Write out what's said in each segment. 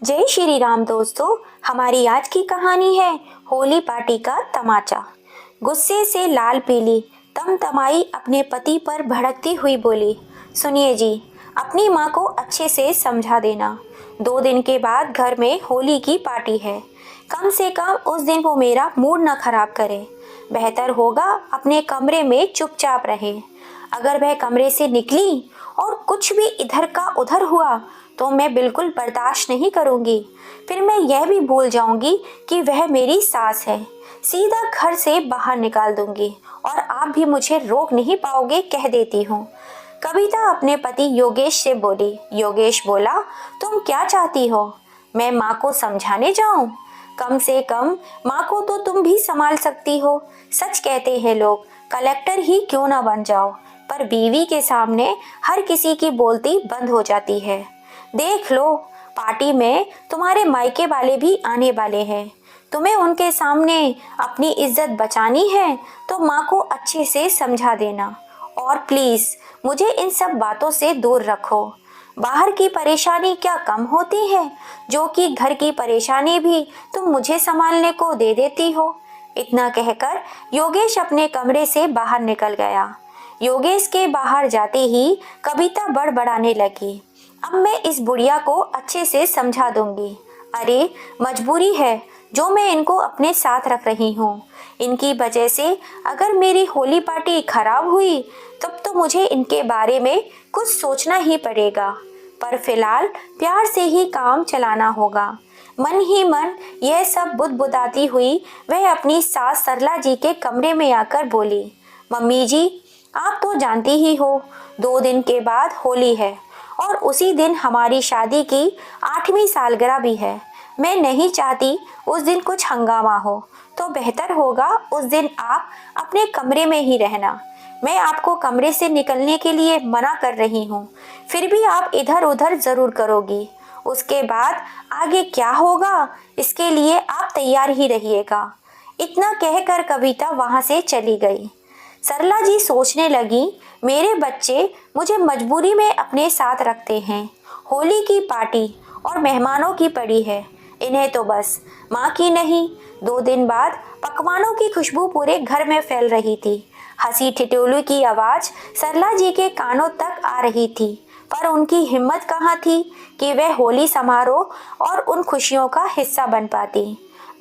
जय श्री राम दोस्तों। हमारी आज की कहानी है होली पार्टी का तमाचा। गुस्से से लाल पीली तमतमाई अपने पति पर भड़कती हुई बोली, सुनिए जी, अपनी माँ को अच्छे से समझा देना। 2 दिन के बाद घर में होली की पार्टी है। कम से कम उस दिन वो मेरा मूड न खराब करे। बेहतर होगा अपने कमरे में चुपचाप रहे। अगर वह कमरे से निकली और कुछ भी इधर का उधर हुआ तो मैं बिल्कुल बर्दाश्त नहीं करूंगी। फिर मैं यह भी भूल जाऊंगी कि वह मेरी सास है। सीधा घर से बाहर निकाल दूंगी और आप भी मुझे रोक नहीं पाओगे, कह देती हूँ। कविता अपने पति योगेश से बोली। योगेश बोला, तुम क्या चाहती हो? मैं माँ को समझाने जाऊं? कम से कम माँ को तो तुम भी संभाल सकती हो। सच कहते हैं लोग, कलेक्टर ही क्यों ना बन जाओ, पर बीवी के सामने हर किसी की बोलती बंद हो जाती है। देख लो, पार्टी में तुम्हारे मायके वाले भी आने वाले हैं। तुम्हें उनके सामने अपनी इज्जत बचानी है तो माँ को अच्छे से समझा देना। और प्लीज मुझे इन सब बातों से दूर रखो। बाहर की परेशानी क्या कम होती है, जो कि घर की परेशानी भी तुम मुझे संभालने को दे देती हो। इतना कहकर योगेश अपने कमरे से बाहर निकल गया। योगेश के बाहर जाते ही कविता बड़बड़ाने लगी, अब मैं इस बुढ़िया को अच्छे से समझा दूंगी। अरे मजबूरी है जो मैं इनको अपने साथ रख रही हूँ। इनकी वजह से अगर मेरी होली पार्टी खराब हुई तब तो मुझे इनके बारे में कुछ सोचना ही पड़ेगा। पर फिलहाल प्यार से ही काम चलाना होगा। मन ही मन यह सब बुदबुदाती हुई वह अपनी सास सरला जी के कमरे में आकर बोली, मम्मी जी, आप तो जानती ही हो 2 दिन के बाद होली है और उसी दिन हमारी शादी की 8वीं सालगिरह भी है। मैं नहीं चाहती उस दिन कुछ हंगामा हो, तो बेहतर होगा उस दिन आप अपने कमरे में ही रहना। मैं आपको कमरे से निकलने के लिए मना कर रही हूँ, फिर भी आप इधर उधर जरूर करोगी। उसके बाद आगे क्या होगा इसके लिए आप तैयार ही रहिएगा। इतना कहकर कविता वहां से चली गई। सरला जी सोचने लगी, मेरे बच्चे मुझे मजबूरी में अपने साथ रखते हैं। होली की पार्टी और मेहमानों की पड़ी है, इन्हें तो बस माँ की नहीं। 2 दिन बाद पकवानों की खुशबू पूरे घर में फैल रही थी। हंसी ठिठोली की आवाज सरला जी के कानों तक आ रही थी, पर उनकी हिम्मत कहाँ थी कि वह होली समारोह और उन खुशियों का हिस्सा बन पाती।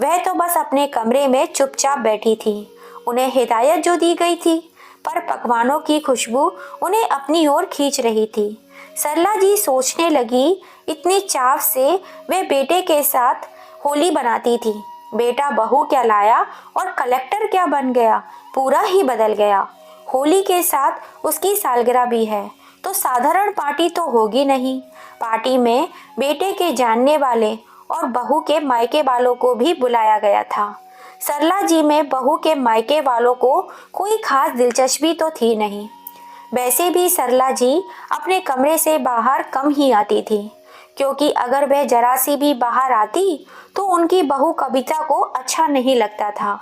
वह तो बस अपने कमरे में चुपचाप बैठी थी। उन्हें हिदायत जो दी गई थी, पर पकवानों की खुशबू उन्हें अपनी ओर खींच रही थी। सरला जी सोचने लगी, इतनी चाव से वे बेटे के साथ होली बनाती थी। बेटा बहू क्या लाया और कलेक्टर क्या बन गया, पूरा ही बदल गया। होली के साथ उसकी सालगिरह भी है, तो साधारण पार्टी तो होगी नहीं। पार्टी में बेटे के जानने वाले और बहू के मायके वालों को भी बुलाया गया था। सरला जी में बहू के मायके वालों को कोई खास दिलचस्पी तो थी नहीं। वैसे भी सरला जी अपने कमरे से बाहर कम ही आती थी, क्योंकि अगर वह जरा सी भी बाहर आती तो उनकी बहू कविता को अच्छा नहीं लगता था।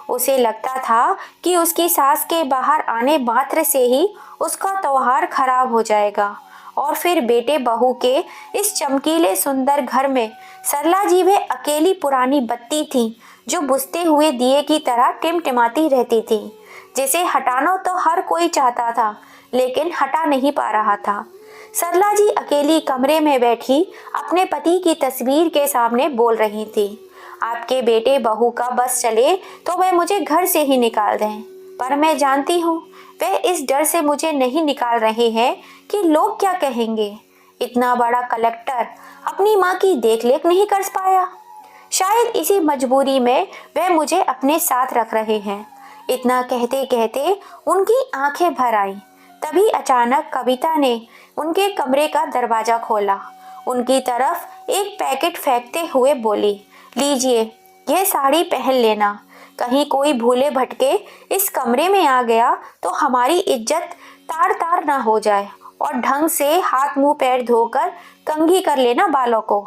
उसे लगता था कि उसकी सास के बाहर आने मात्र से ही उसका त्योहार खराब हो जाएगा और फिर बेटे बहू के इस चमकीले सुंदर घर में सरला जी वे अकेली पुरानी बत्ती थी जो बुझते हुए दिए की तरह टिमटिमाती रहती थी, जिसे हटाना तो हर कोई चाहता था लेकिन हटा नहीं पा रहा था। सरला जी अकेली कमरे में बैठी अपने पति की तस्वीर के सामने बोल रही थी, आपके बेटे बहू का बस चले तो वह मुझे घर से ही निकाल दें, पर मैं जानती हूँ वे इस डर से मुझे नहीं निकाल रहे हैं कि लोग क्या कहेंगे। इतना बड़ा कलेक्टर अपनी माँ की देखरेख नहीं कर पाया, शायद इसी मजबूरी में वह मुझे अपने साथ रख रहे हैं। इतना कहते कहते उनकी आंखें भर आईं। तभी अचानक कविता ने उनके कमरे का दरवाजा खोला। उनकी तरफ एक पैकेट फेंकते हुए बोली, लीजिए, यह साड़ी पहन लेना। कहीं कोई भूले भटके इस कमरे में आ गया तो हमारी इज्जत तार तार ना हो जाए। और ढंग से हाथ मुंह पैर धोकर कंघी कर लेना बालों को।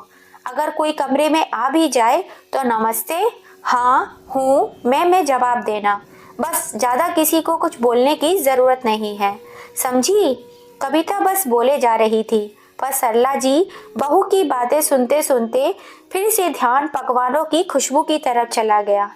अगर कोई कमरे में आ भी जाए तो नमस्ते, हाँ, हूँ, मैं जवाब देना। बस ज्यादा किसी को कुछ बोलने की जरूरत नहीं है, समझी? कविता बस बोले जा रही थी, पर सरला जी बहू की बातें सुनते सुनते फिर से ध्यान पकवानों की खुशबू की तरफ चला गया।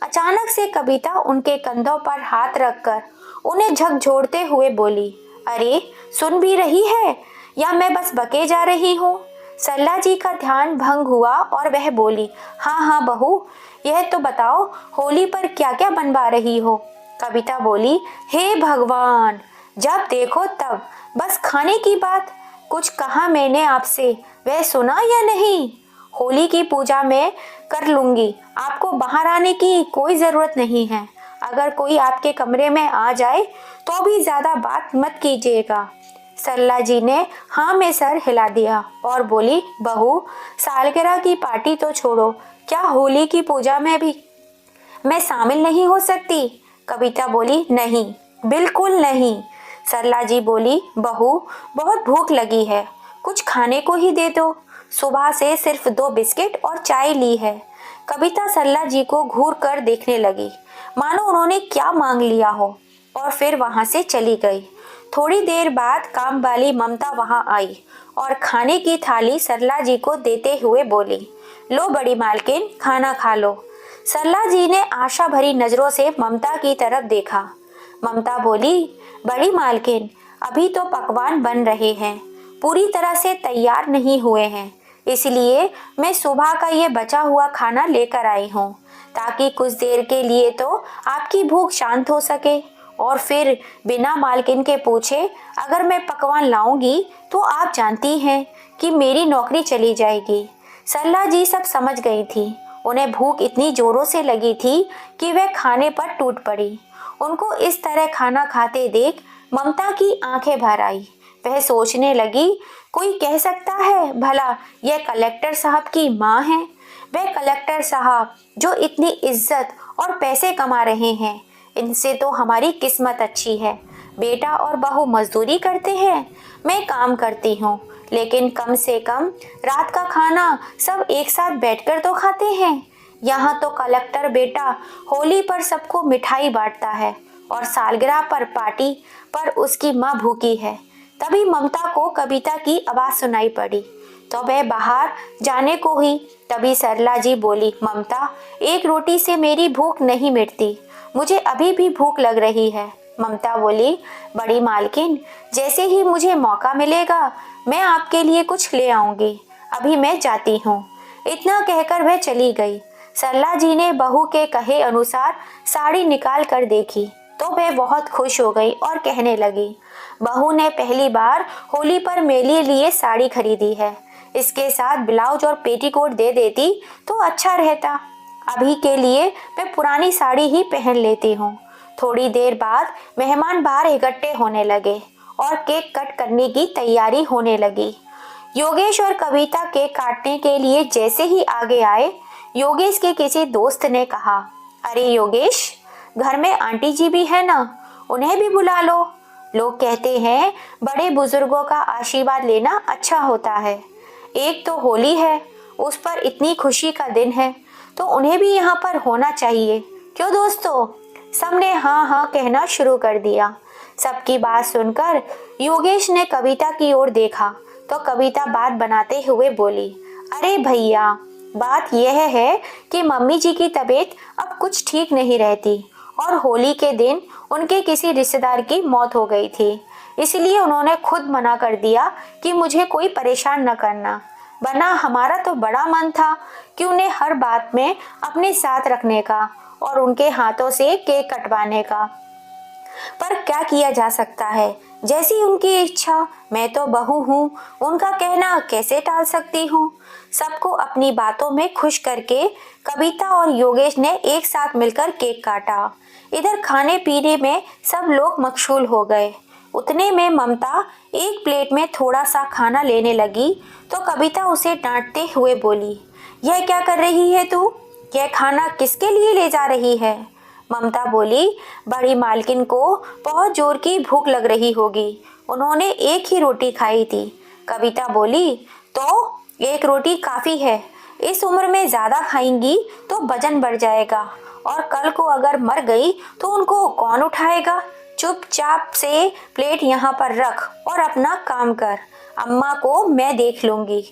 अचानक से कविता उनके कंधों पर हाथ रखकर उन्हें झकझोरते हुए बोली, अरे सुन भी रही है या मैं बस बके जा रही हूँ? सरला जी का ध्यान भंग हुआ और वह बोली, हाँ हाँ बहू, यह तो बताओ होली पर क्या क्या बनवा रही हो? कविता बोली, हे भगवान, जब देखो तब बस खाने की बात। कुछ कहा मैंने आपसे, वह सुना या नहीं? होली की पूजा मैं कर लूंगी, आपको बाहर आने की कोई जरूरत नहीं है। अगर कोई आपके कमरे में आ जाए तो भी ज्यादा बात मत कीजिएगा। सरला जी ने हाँ में सर हिला दिया और बोली, बहू, सालगिरह की पार्टी तो छोड़ो, क्या होली की पूजा में भी मैं शामिल नहीं हो सकती? कविता बोली, नहीं, बिल्कुल नहीं। सरला जी बोली, बहू, बहुत भूख लगी है, कुछ खाने को ही दे दो, सुबह से सिर्फ 2 बिस्किट और चाय ली है। कविता सरला जी को घूर कर देखने लगी, मानो उन्होंने क्या मांग लिया हो, और फिर वहां से चली गई। थोड़ी देर बाद काम वाली ममता वहां आई और खाने की थाली सरला जी को देते हुए बोली, लो बड़ी मालकिन, खाना खा लो। सरला जी ने आशा भरी नजरों से ममता की तरफ देखा। ममता बोली, बड़ी मालकिन, अभी तो पकवान बन रहे हैं, पूरी तरह से तैयार नहीं हुए हैं, इसलिए मैं सुबह का ये बचा हुआ खाना लेकर आई हूँ, ताकि कुछ देर के लिए तो आपकी भूख शांत हो सके, और फिर बिना मालकिन के पूछे अगर मैं पकवान लाऊंगी तो आप जानती हैं कि मेरी नौकरी चली जाएगी। सरला जी सब समझ गई थी। उन्हें भूख इतनी जोरों से लगी थी कि वह खाने पर टूट पड़ी। उनको इस तरह खाना खाते देख ममता की आंखें भर आई। वह सोचने लगी, कोई कह सकता है भला यह कलेक्टर साहब की माँ है? वह कलेक्टर साहब जो इतनी इज्जत और पैसे कमा रहे हैं, इनसे तो हमारी किस्मत अच्छी है। बेटा और बहू मजदूरी करते हैं, मैं काम करती हूँ, लेकिन कम से कम रात का खाना सब एक साथ बैठकर तो खाते हैं। यहाँ तो कलेक्टर बेटा होली पर सबको मिठाई बांटता है और सालगिरह पर पार्टी पर उसकी माँ भूखी है। तभी ममता को कविता की आवाज सुनाई पड़ी तो वह बाहर जाने को हुई। तभी सरला जी बोली, ममता, एक रोटी से मेरी भूख नहीं मिटती, मुझे अभी भी भूख लग रही है। ममता बोली, बड़ी मालकिन, जैसे ही मुझे मौका मिलेगा मैं आपके लिए कुछ ले आऊंगी, अभी मैं जाती हूँ। इतना कहकर वह चली गई। सरला जी ने बहू के कहे अनुसार साड़ी निकाल कर देखी तो वह बहुत खुश हो गई और कहने लगी, बहू ने पहली बार होली पर मेरे लिए साड़ी खरीदी है, इसके साथ ब्लाउज और पेटीकोट दे देती तो अच्छा रहता। अभी के लिए मैं पुरानी साड़ी ही पहन लेती हूँ। थोड़ी देर बाद मेहमान बाहर इकट्ठे होने लगे और केक कट करने की तैयारी होने लगी। योगेश और कविता केक काटने के लिए जैसे ही आगे आए, योगेश के किसी दोस्त ने कहा, अरे योगेश, घर में आंटी जी भी है ना, उन्हें भी बुला लो। लोग कहते हैं बड़े बुजुर्गों का आशीर्वाद लेना अच्छा होता है। एक तो होली है, उस पर इतनी खुशी का दिन है, तो उन्हें भी यहाँ पर होना चाहिए, क्यों दोस्तों? सबने हाँ हाँ कहना शुरू कर दिया। सबकी बात सुनकर योगेश ने कविता की ओर देखा तो कविता बात बनाते हुए बोली, अरे भैया, बात यह है कि मम्मी जी की तबीयत अब कुछ ठीक नहीं रहती और होली के दिन उनके किसी रिश्तेदार की मौत हो गई थी, इसलिए उन्होंने खुद मना कर दिया कि मुझे कोई परेशान न करना, वरना हमारा तो बड़ा मन था कि उन्हें हर बात में अपने साथ रखने का और उनके हाथों से केक कटवाने का। पर क्या किया जा सकता है, जैसी उनकी इच्छा। मैं तो बहू हूँ, उनका कहना कैसे टाल सकती हूँ। सबको अपनी बातों में खुश करके कविता और योगेश ने एक साथ मिलकर केक काटा। इधर खाने पीने में सब लोग मशगूल हो गए। उतने में ममता एक प्लेट में थोड़ा सा खाना लेने लगी तो कविता उसे डांटते हुए बोली, यह क्या कर रही है तू? यह खाना किसके लिए ले जा रही है? ममता बोली, बड़ी मालकिन को बहुत जोर की भूख लग रही होगी, उन्होंने एक ही रोटी खाई थी। कविता बोली, तो एक रोटी काफी है, इस उम्र में ज्यादा खाएंगी तो वजन बढ़ जाएगा और कल को अगर मर गई तो उनको कौन उठाएगा। चुपचाप से प्लेट यहाँ पर रख और अपना काम कर। अम्मा को मैं देख लूंगी।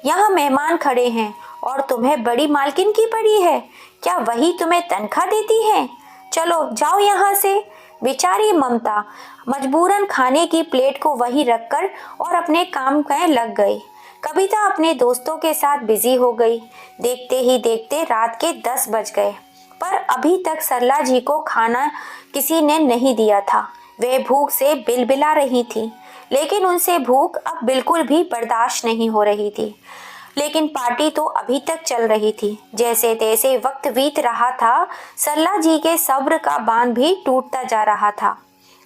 यहाँ मेहमान खड़े हैं और तुम्हें बड़ी मालकिन की पड़ी है, क्या वही तुम्हें तनख्वाह देती हैं? चलो जाओ यहाँ से। बेचारी ममता मजबूरन खाने की प्लेट को वहीं रखकर और अपने काम में लग गई। कविता अपने दोस्तों के साथ बिजी हो गई। देखते ही देखते रात के 10 बज गए, पर अभी तक सरला जी को खाना किसी ने नहीं दिया था। वे भूख से बिलबिला रही थी, लेकिन उनसे भूख अब बिल्कुल भी बर्दाश्त नहीं हो रही थी। लेकिन पार्टी तो अभी तक चल रही थी। जैसे तैसे वक्त बीत रहा था, सरला जी के सब्र का बांध भी टूटता जा रहा था।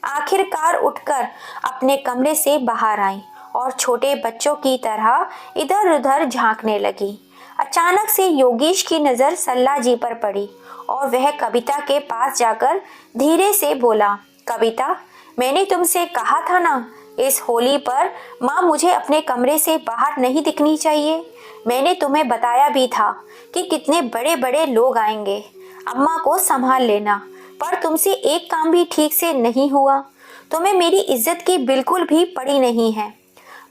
आखिरकार उठकर अपने कमरे से बाहर आई और छोटे बच्चों की तरह इधर उधर झांकने लगी। अचानक से योगेश की नज़र सरला जी पर पड़ी और वह कविता के पास जाकर धीरे से बोला, कविता, मैंने तुमसे कहा था ना, इस होली पर माँ मुझे अपने कमरे से बाहर नहीं दिखनी चाहिए। मैंने तुम्हें बताया भी था कि कितने बड़े बड़े लोग आएंगे, अम्मा को संभाल लेना, पर तुमसे एक काम भी ठीक से नहीं हुआ। तुम्हें मेरी इज्जत की बिल्कुल भी पड़ी नहीं है।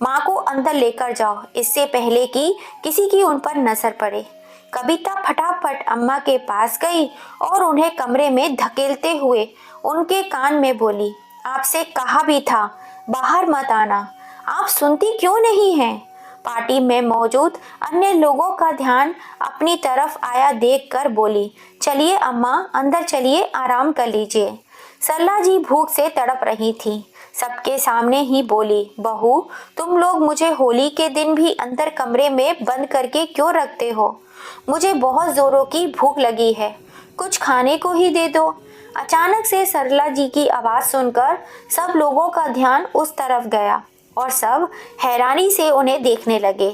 माँ को अंदर लेकर जाओ, इससे पहले कि किसी की उन पर नजर पड़े। कविता फटाफट अम्मा के पास गई और उन्हें कमरे में धकेलते हुए उनके कान में बोली, आपसे कहा भी था बाहर मत आना, आप सुनती क्यों नहीं हैं? पार्टी में मौजूद अन्य लोगों का ध्यान अपनी तरफ आया देखकर बोली, चलिए अम्मा, अंदर चलिए, आराम कर लीजिए। सरला जी भूख से तड़प रही थी। सबके सामने ही बोली, बहू, तुम लोग मुझे होली के दिन भी अंदर कमरे में बंद करके क्यों रखते हो? मुझे बहुत जोरों की भूख लगी है, कुछ खाने को ही दे दो। अचानक से सरला जी की आवाज़ सुनकर सब लोगों का ध्यान उस तरफ गया और सब हैरानी से उन्हें देखने लगे।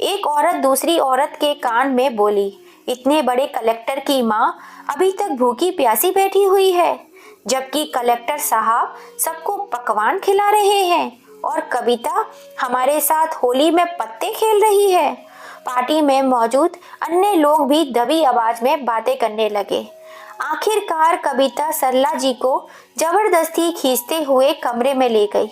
एक औरत दूसरी औरत के कान में बोली, इतने बड़े कलेक्टर की माँ अभी तक भूखी प्यासी बैठी हुई है, जबकि कलेक्टर साहब सबको पकवान खिला रहे हैं और कविता हमारे साथ होली में पत्ते खेल रही है। पार्टी में मौजूद अन्य लोग भी दबी आवाज में बातें करने लगे। आखिरकार कविता सरला जी को जबरदस्ती खींचते हुए कमरे में ले गई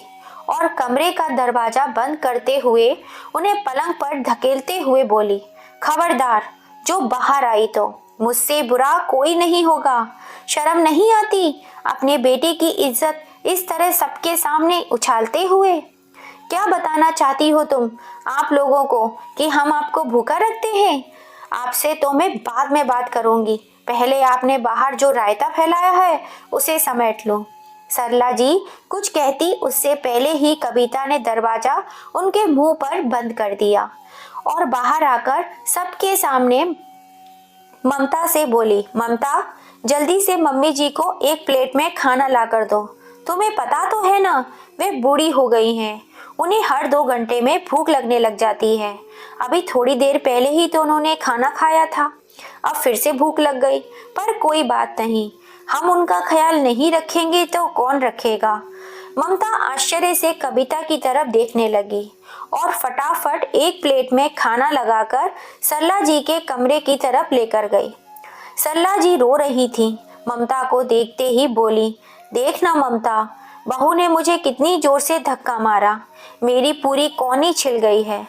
और कमरे का दरवाजा बंद करते हुए उन्हें पलंग पर धकेलते हुए बोली, खबरदार, जो बाहर आई तो मुझसे बुरा कोई नहीं होगा। शर्म नहीं आती अपने बेटे की इज्जत इस तरह सबके सामने उछालते हुए? क्या बताना चाहती हो तुम आप लोगों को कि हम आपको भूखा रखते हैं? आपसे तो मैं बाद में बात करूंगी, पहले आपने बाहर जो रायता फैलाया है उसे समेट लो। सरला जी कुछ कहती उससे पहले ही कविता ने दरवाजा उनके मुंह पर बंद कर दिया और बाहर आकर सबके सामने ममता से बोली, ममता, जल्दी से मम्मी जी को एक प्लेट में खाना ला कर दो। तुम्हें पता तो है ना, वे बूढ़ी हो गई हैं, उन्हें हर 2 घंटे में भूख लगने लग जाती है। अभी थोड़ी देर पहले ही तो उन्होंने खाना खाया था, अब फिर से भूख लग गई। पर कोई बात नहीं, हम उनका ख्याल नहीं रखेंगे तो कौन रखेगा? ममता आश्चर्य से कविता की तरफ देखने लगी और फटाफट एक प्लेट में खाना लगाकर सरला जी के कमरे की तरफ लेकर गई। सरला जी रो रही थी। ममता को देखते ही बोली, देखना ममता, बहू ने मुझे कितनी जोर से धक्का मारा, मेरी पूरी कौनी छिल गई है।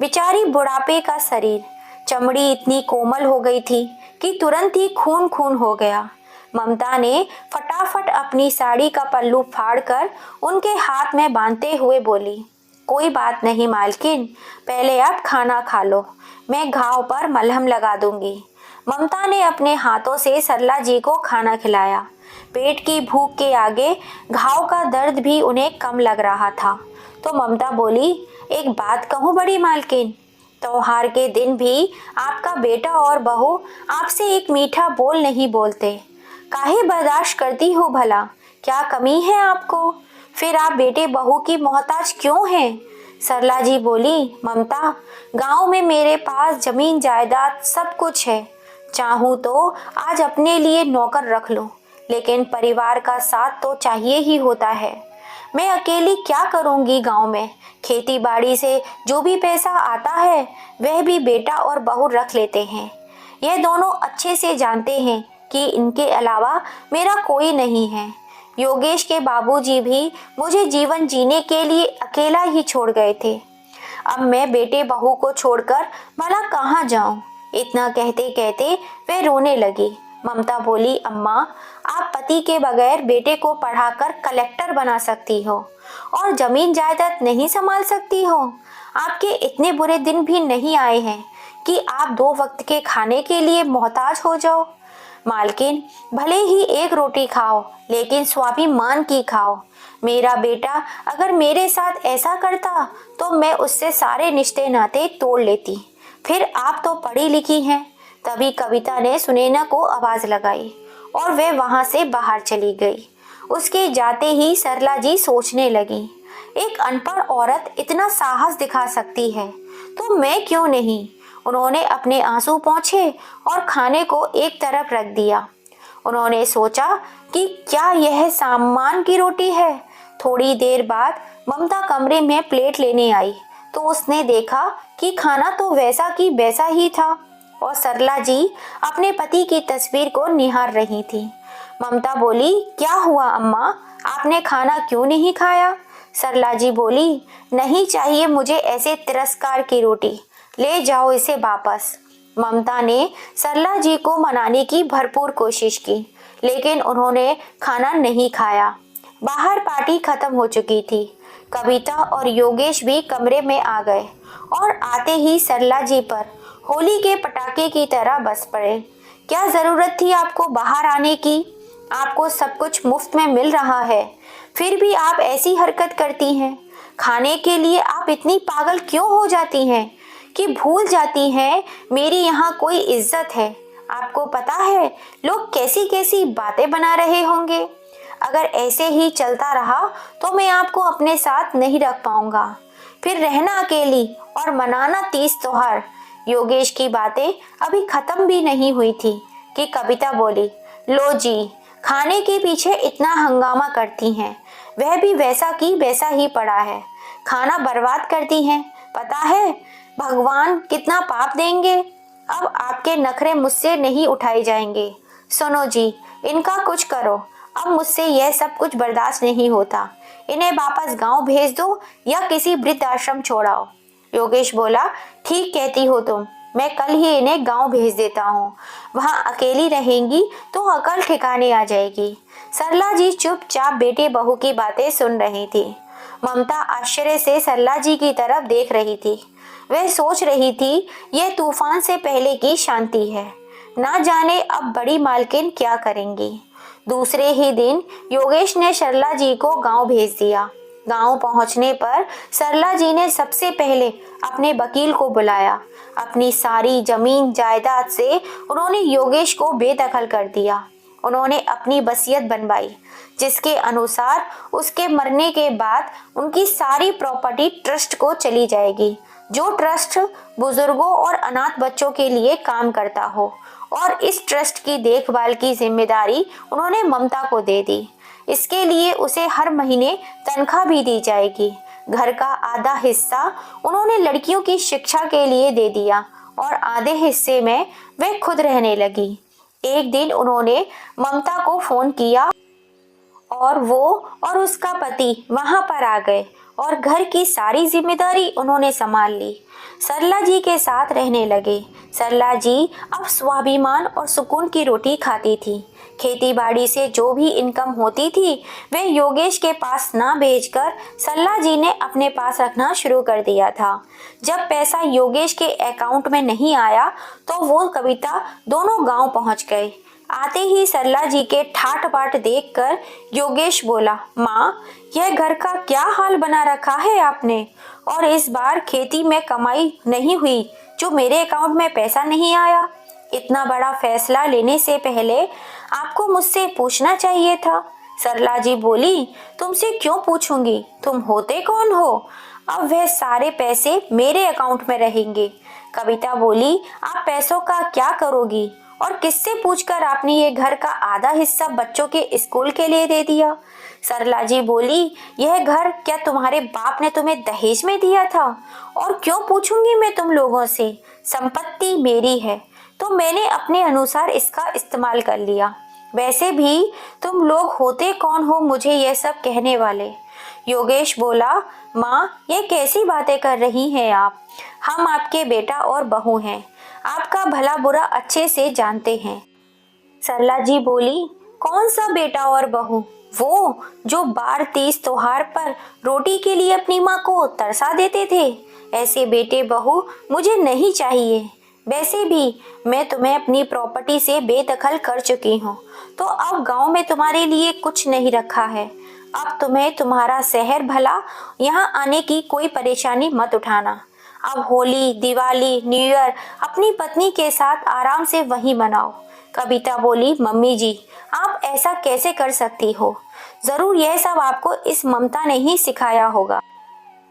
बेचारी बुढ़ापे का शरीर, चमड़ी इतनी कोमल हो गई थी कि तुरंत ही खून खून हो गया। ममता ने फटाफट अपनी साड़ी का पल्लू फाड़कर उनके हाथ में बांधते हुए बोली, कोई बात नहीं मालकिन, पहले आप खाना खा लो, मैं घाव पर मलहम लगा दूंगी। ममता ने अपने हाथों से सरला जी को खाना खिलाया। पेट की भूख के आगे घाव का दर्द भी उन्हें कम लग रहा था। तो ममता बोली, एक बात कहूँ बड़ी मालकिन, त्योहार के दिन भी आपका बेटा और बहू आपसे एक मीठा बोल नहीं बोलते, काहे बर्दाश्त करती हो भला? क्या कमी है आपको? फिर आप बेटे बहू की मोहताज क्यों हैं? सरला जी बोली, ममता, गांव में मेरे पास जमीन जायदाद सब कुछ है, चाहूँ तो आज अपने लिए नौकर रख लूं, लेकिन परिवार का साथ तो चाहिए ही होता है। मैं अकेली क्या करूंगी गांव में? खेती बाड़ी से जो भी पैसा आता है वह भी बेटा और बहू रख लेते हैं। यह दोनों अच्छे से जानते हैं कि इनके अलावा मेरा कोई नहीं है। योगेश के बाबूजी भी मुझे जीवन जीने के लिए अकेला ही छोड़ गए थे। अब मैं बेटे बहू को छोड़कर भला कहाँ जाऊं। इतना कहते कहते वे रोने लगी। ममता बोली, अम्मा, आप पति के बगैर बेटे को पढ़ाकर कलेक्टर बना सकती हो और जमीन जायदाद नहीं संभाल सकती हो। आपके इतने बुरे दिन भी नहीं आए हैं कि आप 2 वक्त के खाने के लिए मोहताज हो जाओ। मालकिन, भले ही एक रोटी खाओ लेकिन स्वाभिमान की खाओ। मेरा बेटा अगर मेरे साथ ऐसा करता तो मैं उससे सारे रिश्ते नाते तोड़ लेती। फिर आप तो पढ़ी लिखी हैं। तभी कविता ने सुनैना को आवाज लगाई और वे वहां से बाहर चली गई। उसके जाते ही सरला जी सोचने लगी, एक अनपढ़ औरत इतना साहस दिखा सकती है तो मैं क्यों नहीं। उन्होंने अपने आंसू पोंछे और खाने को एक तरफ रख दिया। उन्होंने सोचा कि क्या यह सामान की रोटी है। थोड़ी देर बाद ममता कमरे में प्लेट लेने आई तो उसने देखा कि खाना तो वैसा की वैसा ही था और सरला जी अपने पति की तस्वीर को निहार रही थी। ममता बोली, क्या हुआ अम्मा, आपने खाना क्यों नहीं खाया? सरला जी बोली, नहीं चाहिए मुझे ऐसे तिरस्कार की रोटी, ले जाओ इसे वापस। ममता ने सरला जी को मनाने की भरपूर कोशिश की लेकिन उन्होंने खाना नहीं खाया। बाहर पार्टी खत्म हो चुकी थी। कविता और योगेश भी कमरे में आ गए और आते ही सरला जी पर होली के पटाखे की तरह बस पड़े। क्या जरूरत थी आपको बाहर आने की? आपको सब कुछ मुफ्त में मिल रहा है, फिर भी आप ऐसी हरकत करती हैं। खाने के लिए आप इतनी पागल क्यों हो जाती हैं कि भूल जाती हैं मेरी यहाँ कोई इज्जत है। आपको पता है लोग कैसी कैसी बातें बना रहे होंगे। अगर ऐसे ही चलता रहा तो मैं आपको अपने साथ नहीं रख पाऊंगा। फिर रहना अकेली और मनाना तीज त्योहार। योगेश की बातें अभी खत्म भी नहीं हुई थी कि कविता बोली, लो जी, खाने के पीछे इतना हंगामा करती हैं, वह भी वैसा की वैसा ही पड़ा है। खाना बर्बाद करती हैं, पता है भगवान कितना पाप देंगे। अब आपके नखरे मुझसे नहीं उठाए जाएंगे। सुनो जी, इनका कुछ करो, अब मुझसे यह सब कुछ बर्दाश्त नहीं होता। इन्हें वापस गांव भेज दो या किसी वृद्ध आश्रम छोड़ाओ। योगेश बोला, ठीक कहती हो तुम, मैं कल ही इन्हें गांव भेज देता हूँ। वहाँ अकेली रहेंगी तो अकल ठिकाने आ जाएगी। सरला जी चुपचाप बेटे बहू की बातें सुन रही थी। ममता आश्चर्य से सरला जी की तरफ देख रही थी। वह सोच रही थी यह तूफान से पहले की शांति है, ना जाने अब बड़ी मालकिन क्या करेंगी। दूसरे ही दिन योगेश ने सरला जी को गांव भेज दिया। गांव पहुंचने पर सरला जी ने सबसे पहले अपने वकील को बुलाया। अपनी सारी जमीन जायदाद से उन्होंने योगेश को बेदखल कर दिया। उन्होंने अपनी वसीयत बनवाई जिसके अनुसार उसके मरने के बाद उनकी सारी प्रॉपर्टी ट्रस्ट को चली जाएगी, जो ट्रस्ट बुजुर्गों और अनाथ बच्चों के लिए काम करता हो। और इस ट्रस्ट की देखभाल की जिम्मेदारी उन्होंने ममता को दे दी। इसके लिए उसे हर महीने तनख्वाह भी दी जाएगी। घर का आधा हिस्सा उन्होंने लड़कियों की शिक्षा के लिए दे दिया और आधे हिस्से में वे खुद रहने लगी। एक दिन उन्होंने ममता को फोन किया और वो और उसका पति वहां पर आ गए और घर की सारी जिम्मेदारी उन्होंने संभाल ली। सरला जी के साथ रहने लगे। सरला जी अब स्वाभिमान और सुकून की रोटी खाती थी। खेती बाड़ी से जो भी इनकम होती थी वे योगेश के पास ना भेजकर सरला जी ने अपने पास रखना शुरू कर दिया था। जब पैसा योगेश के अकाउंट में नहीं आया तो वो कविता दोनों गांव पहुंच गए। आते ही सरला जी के ठाट बाट देखकर योगेश बोला, माँ, यह घर का क्या हाल बना रखा है आपने। और इस बार खेती में कमाई नहीं हुई जो मेरे अकाउंट में पैसा नहीं आया। इतना बड़ा फैसला लेने से पहले आपको मुझसे पूछना चाहिए था। सरला जी बोली, तुमसे क्यों पूछूंगी, तुम होते कौन हो। अब वह सारे पैसे मेरे अकाउंट में रहेंगे। कविता बोली, आप पैसों का क्या करोगी और किससे पूछकर आपने ये घर का आधा हिस्सा बच्चों के स्कूल के लिए दे दिया। सरला जी बोली, यह घर क्या तुम्हारे बाप ने तुम्हें दहेज में दिया था। और क्यों पूछूंगी मैं तुम लोगों से, संपत्ति मेरी है तो मैंने अपने अनुसार इसका इस्तेमाल कर लिया। वैसे भी तुम लोग होते कौन हो मुझे यह सब कहने वाले। योगेश बोला, माँ ये कैसी बातें कर रही हैं आप? हम आपके बेटा और बहू हैं, आपका भला बुरा अच्छे से जानते हैं। सरला जी बोली, कौन सा बेटा और बहू? वो जो बार तीज त्योहार पर रोटी के लिए अपनी माँ को तरसा देते थे। ऐसे बेटे बहू मुझे नहीं चाहिए। वैसे भी मैं तुम्हें अपनी प्रॉपर्टी से बेदखल कर चुकी हूँ, तो अब गांव में तुम्हारे लिए कुछ नहीं रखा है। अब तुम्हें तुम्हारा शहर भला यहाँ आने की कोई परेशानी मत उठाना। अब होली, दिवाली, न्यू ईयर अपनी पत्नी के साथ आराम से वहीं मनाओ। कविता बोली, मम्मी जी आप ऐसा कैसे कर सकती हो? जरूर यह सब आपको इस ममता ने ही सिखाया होगा।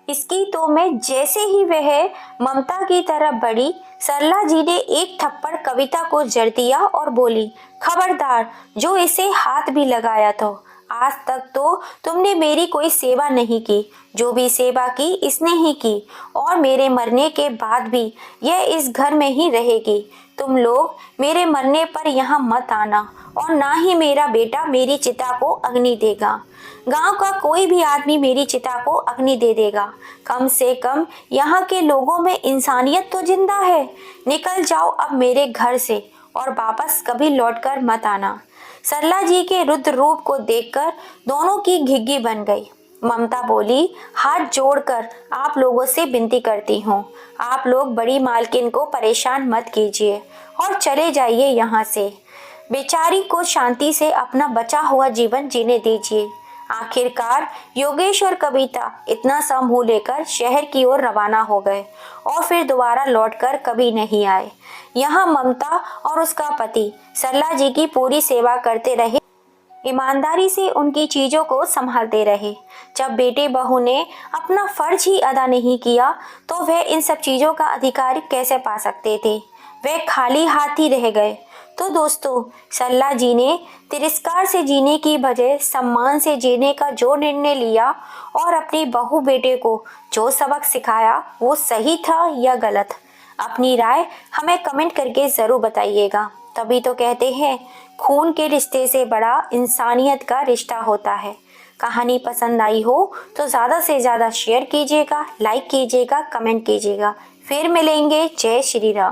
इसकी तो मैं जैसे ही वह ममता की तरफ बढ़ी, सरला जी ने एक थप्पड़ कविता को जड़ दिया और बोली, खबरदार, जो इसे हाथ भी लगाया तो आज तक तो तुमने मेरी कोई सेवा नहीं की। जो भी सेवा की इसने ही की, और मेरे मरने के बाद भी यह इस घर में ही रहेगी। तुम लोग मेरे मरने पर यहाँ मत आना, और ना ही मेरा बेटा मेरी चिता को अग्नि देगा। गांव का कोई भी आदमी मेरी चिता को अग्नि दे देगा। कम से कम यहाँ के लोगों में इंसानियत तो जिंदा है। निकल जाओ अब मेरे घर से, और वापस कभी लौटकर मत आना। सरला जी के रुद्र रूप को देखकर दोनों की घिघी बन गई। ममता बोली, हाथ जोड़कर आप लोगों से विनती करती हूँ, आप लोग बड़ी मालकिन को परेशान मत कीजिए और चले जाइए यहाँ से। बेचारी को शांति से अपना बचा हुआ जीवन जीने दीजिए। आखिरकार योगेश और कविता इतना समूह लेकर शहर की ओर रवाना हो गए और फिर दोबारा लौटकर कभी नहीं आए। यहाँ ममता और उसका पति सरला जी की पूरी सेवा करते रहे, ईमानदारी से उनकी चीजों को संभालते रहे। जब बेटे बहू ने अपना फर्ज ही अदा नहीं किया तो वह इन सब चीजों का अधिकार कैसे पा सकते थे? वे खाली हाथ ही रह गए। तो दोस्तों, सरला जी ने तिरस्कार से जीने की बजाय सम्मान से जीने का जो निर्णय लिया और अपनी बहू बेटे को जो सबक सिखाया, वो सही था या गलत? अपनी राय हमें कमेंट करके ज़रूर बताइएगा। तभी तो कहते हैं, खून के रिश्ते से बड़ा इंसानियत का रिश्ता होता है। कहानी पसंद आई हो तो ज़्यादा से ज़्यादा शेयर कीजिएगा, लाइक कीजिएगा, कमेंट कीजिएगा। फिर मिलेंगे। जय श्री राम।